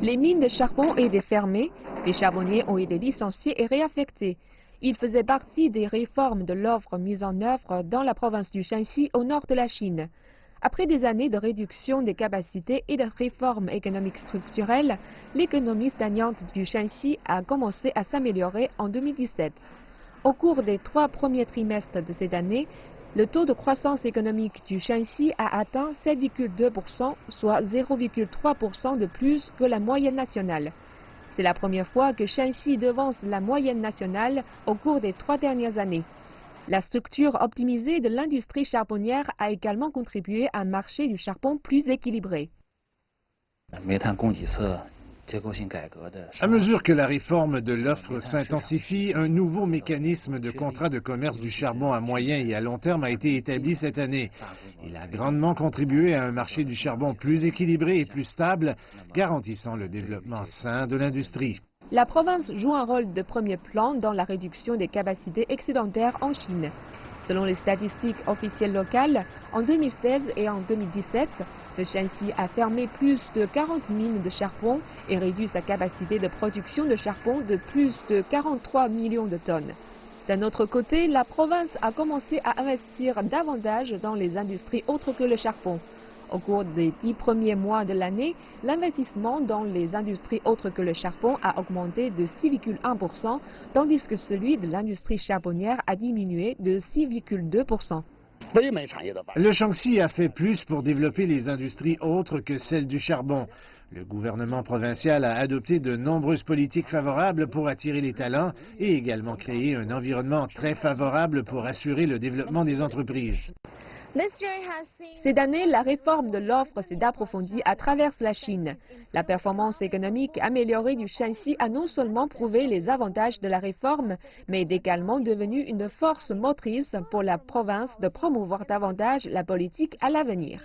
Les mines de charbon ont été fermées, les charbonniers ont été licenciés et réaffectés. Il faisait partie des réformes de l'offre mises en œuvre dans la province du Shanxi au nord de la Chine. Après des années de réduction des capacités et de réformes économiques structurelles, l'économie stagnante du Shanxi a commencé à s'améliorer en 2017. Au cours des 3 premiers trimestres de cette année, le taux de croissance économique du Shanxi a atteint 7,2%, soit 0,3% de plus que la moyenne nationale. C'est la première fois que Shanxi devance la moyenne nationale au cours des 3 dernières années. La structure optimisée de l'industrie charbonnière a également contribué à un marché du charbon plus équilibré. À mesure que la réforme de l'offre s'intensifie, un nouveau mécanisme de contrat de commerce du charbon à moyen et à long terme a été établi cette année. Il a grandement contribué à un marché du charbon plus équilibré et plus stable, garantissant le développement sain de l'industrie. La province joue un rôle de premier plan dans la réduction des capacités excédentaires en Chine. Selon les statistiques officielles locales, en 2016 et en 2017, le Shanxi a fermé plus de 40 mines de charbon et réduit sa capacité de production de charbon de plus de 43 millions de tonnes. D'un autre côté, la province a commencé à investir davantage dans les industries autres que le charbon. Au cours des 10 premiers mois de l'année, l'investissement dans les industries autres que le charbon a augmenté de 6,1%, tandis que celui de l'industrie charbonnière a diminué de 6,2%. Le Shanxi a fait plus pour développer les industries autres que celles du charbon. Le gouvernement provincial a adopté de nombreuses politiques favorables pour attirer les talents et également créer un environnement très favorable pour assurer le développement des entreprises. Cette année, la réforme de l'offre s'est approfondie à travers la Chine. La performance économique améliorée du Shanxi a non seulement prouvé les avantages de la réforme, mais est également devenue une force motrice pour la province de promouvoir davantage la politique à l'avenir.